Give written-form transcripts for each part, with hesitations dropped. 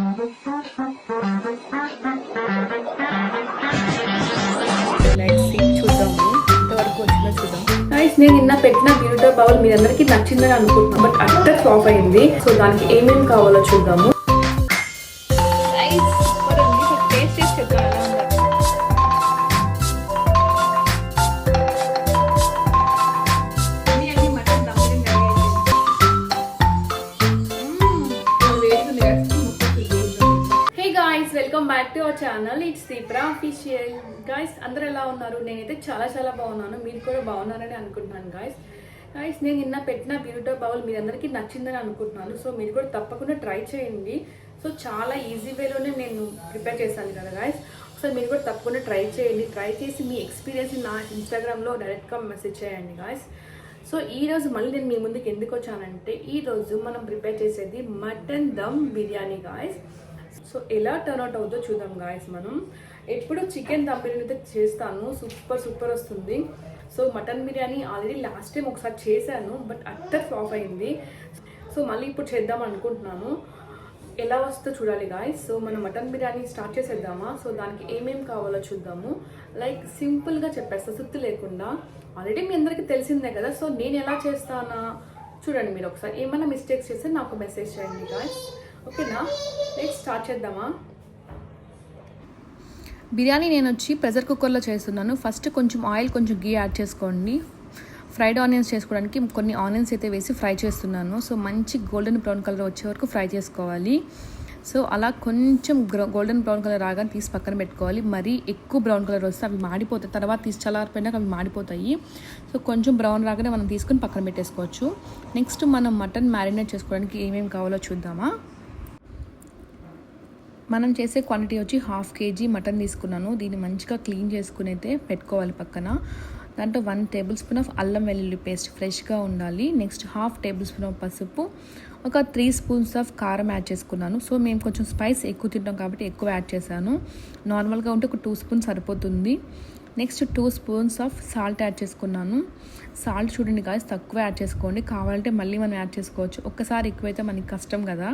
నేను నిన్న పెట్టిన బ్యూటీ బౌల్ మీ అందరికి నచ్చిందని అనుకుంటున్నాను, బట్ అట్టర్ ఫ్లాప్ అయింది. సో దానికి ఏమేమి కావాలో చూద్దాము. Welcome back to our channel, it's Deepra official. Guys అందరు ఎలా ఉన్నారు? నేనైతే చాలా బాగున్నాను, మీరు కూడా బాగున్నారని అనుకుంటున్నాను. గైస్ నేను నిన్న పెట్టిన బ్యూటీ బౌల్ మీ అందరికీ నచ్చిందని అనుకుంటున్నాను. సో మీరు కూడా తప్పకుండా ట్రై చేయండి. సో చాలా ఈజీ వేలోనే నేను ప్రిపేర్ చేశాను కదా గైస్. ఒకసారి మీరు కూడా తప్పకుండా ట్రై చేయండి. ట్రై చేసి మీ ఎక్స్పీరియన్స్ నా ఇన్స్టాగ్రామ్లో డైరెక్ట్గా మెసేజ్ చేయండి గైస్. సో ఈరోజు మళ్ళీ నేను మీ ముందుకు ఎందుకు వచ్చానంటే, ఈరోజు మనం ప్రిపేర్ చేసేది mutton dum biryani guys. So ఎలా టర్న్ అవుట్ అవుతుందో చూద్దాం గాయస్. మనం ఎప్పుడు చికెన్ దమ్ బిర్యానీ అయితే చేస్తాను, సూపర్ వస్తుంది. So mutton biryani already last time ఒకసారి చేశాను, బట్ అట్టర్ ఫ్లాప్ అయింది. సో మళ్ళీ ఇప్పుడు చేద్దాం అనుకుంటున్నాను. ఎలా వస్తుందో చూడాలి గాయస్. సో మనం మటన్ బిర్యానీ స్టార్ట్ చేసేద్దామా? సో దానికి ఏమేమి కావాలో చూద్దాము. లైక్ సింపుల్గా చెప్పేస్తా, సుత్తు లేకుండా. ఆల్రెడీ మీ అందరికీ తెలిసిందే కదా. సో నేను ఎలా చేస్తానా చూడండి. మీరు ఒకసారి ఏమైనా మిస్టేక్స్ చేస్తే నాకు మెసేజ్ చేయండి గాయస్. ఓకేనా, లెట్స్ స్టార్ట్ చేద్దామా? బిర్యానీ నేను వచ్చి ప్రెషర్ కుక్కర్లో చేస్తున్నాను. ఫస్ట్ కొంచెం ఆయిల్, కొంచెం గీ యాడ్ చేసుకోండి. ఫ్రైడ్ ఆనియన్స్ చేసుకోవడానికి కొన్ని ఆనియన్స్ అయితే వేసి ఫ్రై చేస్తున్నాను. సో మంచి గోల్డెన్ బ్రౌన్ కలర్ వచ్చే వరకు ఫ్రై చేసుకోవాలి. సో అలా కొంచెం గోల్డెన్ బ్రౌన్ కలర్ రాగానే తీసి పక్కన పెట్టుకోవాలి. మరీ ఎక్కువ బ్రౌన్ కలర్ వస్తే అవి మాడిపోతాయి, తర్వాత తీసి చల్లారిపోయినాక అవి మాడిపోతాయి. సో కొంచెం బ్రౌన్ రాగానే మనం తీసుకుని పక్కన పెట్టేసుకోవచ్చు. నెక్స్ట్ మనం మటన్ మ్యారినేట్ చేసుకోవడానికి ఏమేమి కావాలో చూద్దామా. మనం చేసే క్వాంటిటీ వచ్చి 1/2 kg మటన్ తీసుకున్నాను. దీన్ని మంచిగా క్లీన్ చేసుకుని అయితే పెట్టుకోవాలి పక్కన. దాంట్లో 1 టేబుల్ స్పూన్ ఆఫ్ అల్లం వెల్లుల్లి పేస్ట్ ఫ్రెష్గా ఉండాలి. నెక్స్ట్ 1/2 టేబుల్ స్పూన్ ఆఫ్ పసుపు, ఒక 3 స్పూన్స్ ఆఫ్ కారం యాడ్ చేసుకున్నాను. సో మేము కొంచెం స్పైస్ ఎక్కువ తింటాం కాబట్టి ఎక్కువ యాడ్ చేశాను. నార్మల్గా ఉంటే ఒక 2 స్పూన్స్ సరిపోతుంది. Next 2 spoons of salt add చేసుకున్నాను. సాల్ట్ చూడండి గాయస్, తక్కువ యాడ్ చేసుకోండి. కావాలంటే మళ్ళీ మనం యాడ్ చేసుకోవచ్చు. ఒక్కసారి ఎక్కువైతే మనకి కష్టం కదా.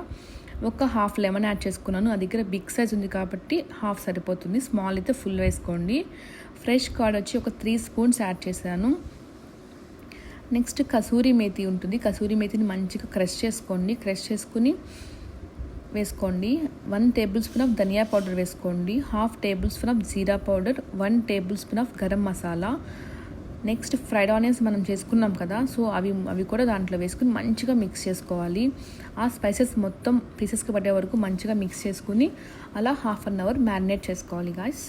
ఒక 1/2 లెమన్ యాడ్ చేసుకున్నాను. నా దగ్గర బిగ్ సైజ్ ఉంది కాబట్టి 1/2 సరిపోతుంది. స్మాల్ అయితే ఫుల్ వేసుకోండి. ఫ్రెష్ కర్డ్ వచ్చి ఒక 3 స్పూన్స్ యాడ్ చేశాను. నెక్స్ట్ కసూరి మేతి ఉంటుంది. కసూరి మేతిని మంచిగా క్రష్ చేసుకోండి. క్రష్ చేసుకుని వేసుకోండి. 1 tablespoon of dhania powder వేసుకోండి. 1/2 tablespoon of jeera powder, 1 tablespoon of garam masala. Next fried onions మనం చేసుకున్నాం కదా. సో అవి కూడా దాంట్లో వేసుకుని మంచిగా మిక్స్ చేసుకోవాలి. ఆ స్పైసెస్ మొత్తం పీసెస్కి పడే వరకు మంచిగా మిక్స్ చేసుకుని అలా 1/2 అవర్ మ్యారినేట్ చేసుకోవాలి గాయస్.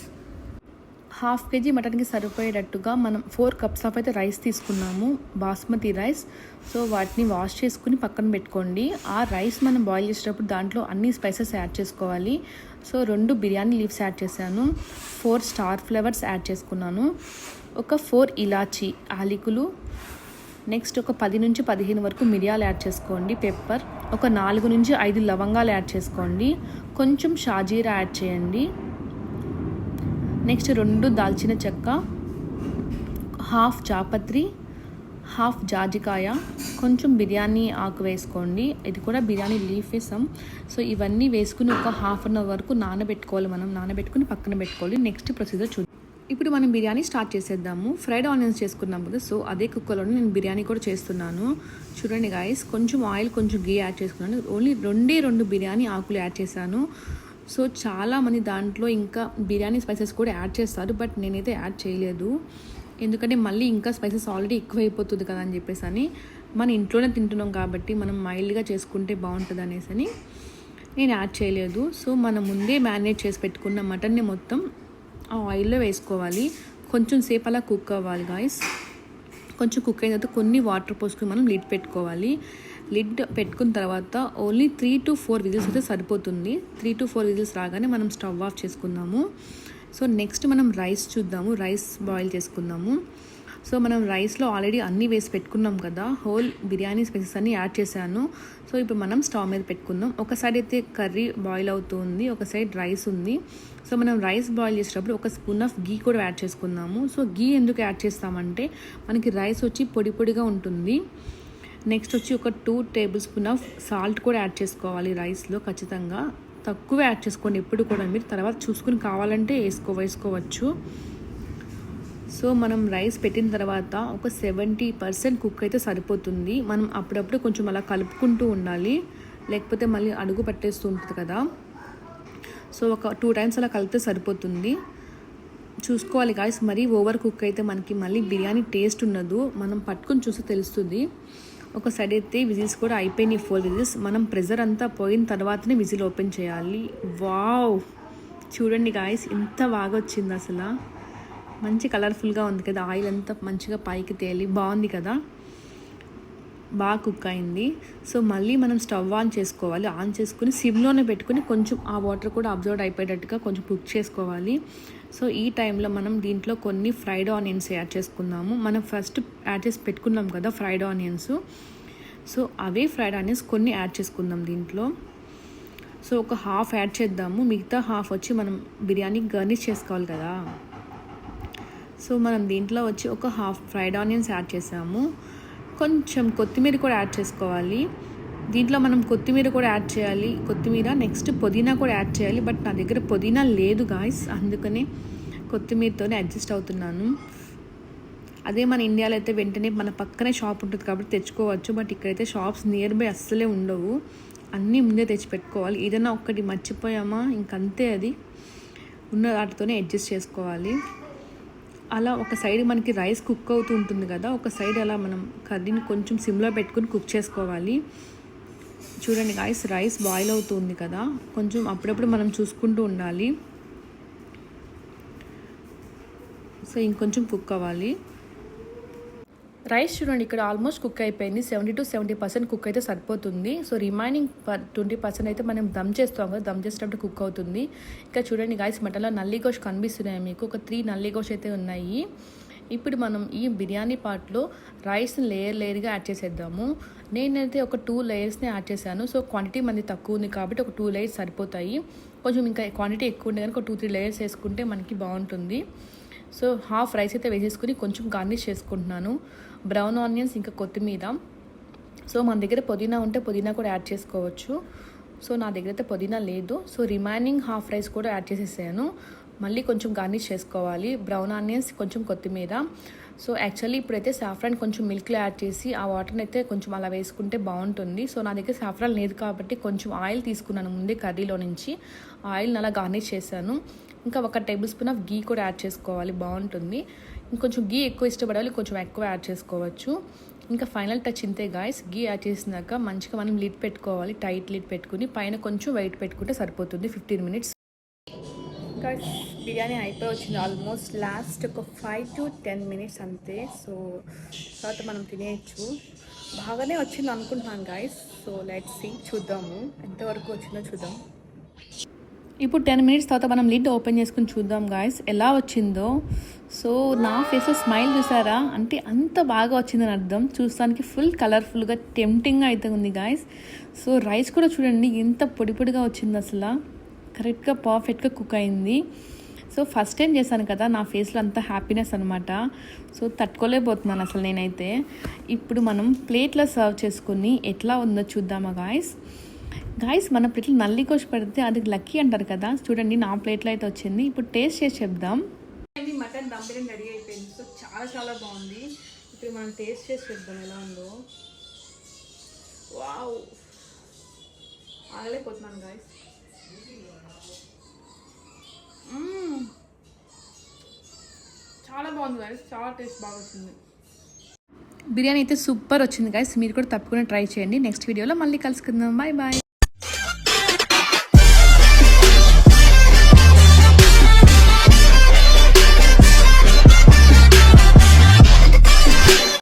1/2 kg మటన్కి సరిపోయేటట్టుగా మనం 4 కప్స్ ఆఫ్ అయితే రైస్ తీసుకున్నాము, బాస్మతి రైస్. సో వాటిని వాష్ చేసుకుని పక్కన పెట్టుకోండి. ఆ రైస్ మనం బాయిల్ చేసేటప్పుడు దాంట్లో అన్ని స్పైసెస్ యాడ్ చేసుకోవాలి. సో 2 బిర్యానీ లీవ్స్ యాడ్ చేశాను, 4 స్టార్ ఫ్లేవర్స్ యాడ్ చేసుకున్నాను, ఒక 4 ఇలాచీ యాలకులు. నెక్స్ట్ ఒక 10 నుంచి 15 వరకు మిరియాలు యాడ్ చేసుకోండి. పెప్పర్ ఒక 4 నుంచి 5 లవంగాలు యాడ్ చేసుకోండి. కొంచెం షాజీరా యాడ్ చేయండి. నెక్స్ట్ 2 దాల్చిన చెక్క, 1/2 జాపత్రి, 1/2 జాజికాయ, కొంచెం బిర్యానీ ఆకు వేసుకోండి. ఇది కూడా బిర్యానీ లీఫ్ వేసాం. సో ఇవన్నీ వేసుకుని ఒక 1/2 అవర్ వరకు నానబెట్టుకోవాలి. మనం నానబెట్టుకుని పక్కన పెట్టుకోవాలి. నెక్స్ట్ ప్రొసీజర్ చూద్దాం. ఇప్పుడు మనం బిర్యానీ స్టార్ట్ చేసేద్దాము. ఫ్రైడ్ ఆనియన్స్ చేసుకున్నాం కదా, సో అదే కుక్కర్లోనే నేను బిర్యానీ కూడా చేస్తున్నాను. చూడండి గాయస్, కొంచెం ఆయిల్, కొంచెం గీ యాడ్ చేసుకున్నాను. ఓన్లీ 2 బిర్యానీ ఆకులు యాడ్ చేశాను. సో చాలామంది దాంట్లో ఇంకా బిర్యానీ స్పైసెస్ కూడా యాడ్ చేస్తారు, బట్ నేనైతే యాడ్ చేయలేదు. ఎందుకంటే మళ్ళీ ఇంకా స్పైసెస్ ఆల్రెడీ ఎక్కువ అయిపోతుంది కదా అని చెప్పేసి అని. మన ఇంట్లోనే తింటున్నాం కాబట్టి మనం మైల్డ్గా చేసుకుంటే బాగుంటుంది అనేసి అని నేను యాడ్ చేయలేదు. సో మనం ముందే మ్యారినేట్ చేసి పెట్టుకున్న మటన్ని మొత్తం ఆ ఆయిల్లో వేసుకోవాలి. కొంచెం సేపు అలా కుక్ అవ్వాలి గాయస్. కొంచెం కుక్ అయిన తర్వాత కొన్ని వాటర్ పోసుకుని మనం లిడ్ పెట్టుకోవాలి. లిడ్ పెట్టుకున్న తర్వాత ఓన్లీ 3 to 4 విజిల్స్ అయితే సరిపోతుంది. 3 to 4 విజిల్స్ రాగానే మనం స్టవ్ ఆఫ్ చేసుకుందాము. సో నెక్స్ట్ మనం రైస్ చూద్దాము. రైస్ బాయిల్ చేసుకుందాము. సో మనం రైస్లో ఆల్రెడీ అన్నీ వేసి పెట్టుకున్నాం కదా, హోల్ బిర్యానీ స్పైసెస్ అన్నీ యాడ్ చేశాను. సో ఇప్పుడు మనం స్టవ్ మీద పెట్టుకుందాం. ఒక సైడ్ అయితే కర్రీ బాయిల్ అవుతుంది, ఒక సైడ్ రైస్ ఉంది. సో మనం రైస్ బాయిల్ చేసేటప్పుడు ఒక స్పూన్ ఆఫ్ గీ కూడా యాడ్ చేసుకుందాము. సో గీ ఎందుకు యాడ్ చేస్తామంటే మనకి రైస్ వచ్చి పొడి పొడిగా ఉంటుంది. నెక్స్ట్ వచ్చి ఒక 2 టేబుల్ స్పూన్ ఆఫ్ సాల్ట్ కూడా యాడ్ చేసుకోవాలి రైస్లో ఖచ్చితంగా. తక్కువ యాడ్ చేసుకోండి ఎప్పుడు కూడా. మీరు తర్వాత చూసుకుని కావాలంటే వేసుకోవచ్చు. సో మనం రైస్ పెట్టిన తర్వాత ఒక 70% కుక్ అయితే సరిపోతుంది. మనం అప్పుడప్పుడు కొంచెం అలా కలుపుకుంటూ ఉండాలి, లేకపోతే మళ్ళీ అడుగు పట్టేస్తూ ఉంటుంది కదా. సో ఒక 2 టైమ్స్ అలా కలిపితే సరిపోతుంది. చూసుకోవాలి గాయస్, మరీ ఓవర్ కుక్ అయితే మనకి మళ్ళీ బిర్యానీ టేస్ట్ ఉండదు. మనం పట్టుకొని చూస్తే తెలుస్తుంది. ఒక సైడ్ అయితే విజిల్స్ కూడా అయిపోయినాయి, 4 విజిల్స్. మనం ప్రెజర్ అంతా పోయిన తర్వాతనే విజిల్ ఓపెన్ చేయాలి. వావ్, చూడండి గాయస్ ఎంత బాగా వచ్చింది అసలు. మంచి కలర్ఫుల్గా ఉంది కదా, ఆయిల్ అంతా మంచిగా పైకి తేలి బాగుంది కదా, బాగా కుక్ అయింది. సో మళ్ళీ మనం స్టవ్ ఆన్ చేసుకోవాలి. ఆన్ చేసుకుని సిమ్లోనే పెట్టుకుని కొంచెం ఆ వాటర్ కూడా అబ్జర్వ్ అయిపోయేటట్టుగా కొంచెం కుక్ చేసుకోవాలి. సో ఈ టైంలో మనం దీంట్లో కొన్ని ఫ్రైడ్ ఆనియన్స్ యాడ్ చేసుకుందాము. మనం ఫస్ట్ యాడ్ చేసి పెట్టుకున్నాం కదా ఫ్రైడ్ ఆనియన్స్. సో అవే ఫ్రైడ్ ఆనియన్స్ కొన్ని యాడ్ చేసుకుందాం దీంట్లో. సో ఒక హాఫ్ యాడ్ చేద్దాము, మిగతా హాఫ్ వచ్చి మనం బిర్యానీ గార్నిష్ చేసుకోవాలి కదా. సో మనం దీంట్లో వచ్చి ఒక హాఫ్ ఫ్రైడ్ ఆనియన్స్ యాడ్ చేసాము. కొంచెం కొత్తిమీర కూడా యాడ్ చేసుకోవాలి. దీంట్లో మనం కొత్తిమీర కూడా యాడ్ చేయాలి, కొత్తిమీర నెక్స్ట్ పుదీనా కూడా యాడ్ చేయాలి. బట్ నా దగ్గర పుదీనా లేదు గాయస్, అందుకనే కొత్తిమీరతోనే అడ్జస్ట్ అవుతున్నాను. అదే మన ఇండియాలో అయితే వెంటనే మన పక్కనే షాప్ ఉంటుంది కాబట్టి తెచ్చుకోవచ్చు. బట్ ఇక్కడైతే షాప్స్ నియర్ బై అస్సలే ఉండవు, అన్నీ ముందే తెచ్చి పెట్టుకోవాలి. ఏదైనా ఒక్కటి మర్చిపోయామా ఇంకంతే, అది ఉన్న వాటితోనే అడ్జస్ట్ చేసుకోవాలి. అలా ఒక సైడ్ మనకి రైస్ కుక్ అవుతూ ఉంటుంది కదా, ఒక సైడ్ అలా మనం కర్రీని కొంచెం సిమ్లో పెట్టుకుని కుక్ చేసుకోవాలి. చూడండి గాయస్, రైస్ బాయిల్ అవుతుంది కదా, కొంచెం అప్పుడప్పుడు మనం చూసుకుంటూ ఉండాలి. సో ఇంకొంచెం కుక్ అవ్వాలి. రైస్ చూడండి ఇక్కడ ఆల్మోస్ట్ కుక్ అయిపోయింది. 70 to 70% కుక్ అయితే సరిపోతుంది. సో రిమైనింగ్ 20% అయితే మనం దమ్ చేస్తాం కదా, దమ్ చేసేటప్పుడు కుక్ అవుతుంది. ఇక్కడ చూడండి గాయస్, మటన్లో నల్లిగోష్ కనిపిస్తున్నాయి మీకు, ఒక 3 నల్లిగోష్ అయితే ఉన్నాయి. ఇప్పుడు మనం ఈ బిర్యానీ పార్ట్లో రైస్ని లేయర్గా యాడ్ చేసేద్దాము. నేనైతే ఒక 2 లేయర్స్ని యాడ్ చేశాను. సో క్వాంటిటీ మంది తక్కువ ఉంది కాబట్టి ఒక 2 లేయర్స్ సరిపోతాయి. కొంచెం ఇంకా క్వాంటిటీ ఎక్కువ ఉండే కనుక 2-3 లేయర్స్ వేసుకుంటే మనకి బాగుంటుంది. సో హాఫ్ రైస్ అయితే వేసేసుకుని కొంచెం గార్నిష్ చేసుకుంటున్నాను. బ్రౌన్ ఆనియన్స్ ఇంకా కొత్తిమీర. సో మన దగ్గర పుదీనా ఉంటే పుదీనా కూడా యాడ్ చేసుకోవచ్చు. సో నా దగ్గర అయితే పుదీనా లేదు. సో రిమైనింగ్ హాఫ్ రైస్ కూడా యాడ్ చేసేసాను. మళ్ళీ కొంచెం గార్నిష్ చేసుకోవాలి, బ్రౌన్ ఆనియన్స్ కొంచెం కొత్తిమీర. సో యాక్చువల్లీ ఇప్పుడైతే సాఫ్రాన్ కొంచెం మిల్క్లో యాడ్ చేసి ఆ వాటర్ని అయితే కొంచెం అలా వేసుకుంటే బాగుంటుంది. సో నా దగ్గర సాఫ్రాన్ లేదు కాబట్టి కొంచెం ఆయిల్ తీసుకున్నాను ముందే కర్రీలో నుంచి, ఆయిల్ని అలా గార్నిష్ చేశాను. ఇంకా 1 టేబుల్ స్పూన్ ఆఫ్ గీ కూడా యాడ్ చేసుకోవాలి, బాగుంటుంది. ఇంకొంచెం గీ ఎక్కువ ఇష్టపడాలి, కొంచెం ఎక్కువ యాడ్ చేసుకోవచ్చు. ఇంకా ఫైనల్ టచ్ ఇంతే గాయస్, గీ యాడ్ చేసినాక మంచిగా మనం లిడ్ పెట్టుకోవాలి, టైట్ లిడ్ పెట్టుకుని పైన కొంచెం వెయిట్ పెట్టుకుంటే సరిపోతుంది. 15 minutes. గాయస్ బిర్యానీ అయిపోయి వచ్చింది ఆల్మోస్ట్. లాస్ట్ ఒక 5 to 10 minutes అంతే. సో తర్వాత మనం తినేయచ్చు. బాగానే వచ్చింది అనుకుంటున్నాను గాయస్. సో లెట్స్ సీ, చూద్దాము ఎంతవరకు వచ్చిందో చూద్దాం. ఇప్పుడు 10 minutes తర్వాత మనం లిడ్ ఓపెన్ చేసుకుని చూద్దాం గాయస్ ఎలా వచ్చిందో. సో నా ఫేస్లో స్మైల్ చూసారా, అంటే అంత బాగా వచ్చిందని అర్థం. చూస్తానికి ఫుల్ కలర్ఫుల్గా టెంప్టింగ్గా అయితే ఉంది గాయస్. సో రైస్ కూడా చూడండి ఎంత పొడి పొడిగా వచ్చింది, అసలు కరెక్ట్గా పర్ఫెక్ట్గా కుక్ అయింది. సో ఫస్ట్ టైం చేశాను కదా, నా ఫేస్లో అంత హ్యాపీనెస్ అనమాట. సో తట్టుకోలేకపోతున్నాను అసలు నేనైతే. ఇప్పుడు మనం ప్లేట్లో సర్వ్ చేసుకుని ఎట్లా ఉందో చూద్దామా గాయస్. మన ప్లేట్లో నల్లిగోష్ పడితే అది లక్కీ అంటారు కదా. చూడండి నా ప్లేట్లో అయితే వచ్చింది. ఇప్పుడు టేస్ట్ చేసి చెప్దాం. మటన్ దమ్ బిర్యానీ రెడీ అయిపోయింది. సో చాలా బాగుంది. ఇప్పుడు మనం టేస్ట్ చేసి చెప్దాం ఎలా ఉందో. వావ్, ఆగలేకపోతున్నాను గాయస్. చాలా బాగుంది గాయస్, చాలా టేస్ట్ బాగా వచ్చింది. బిర్యానీ అయితే సూపర్ వచ్చింది గాయస్. మీరు కూడా తప్పకుండా ట్రై చేయండి. నెక్స్ట్ వీడియోలో మళ్ళీ కలుసుకుందాం. Bye bye.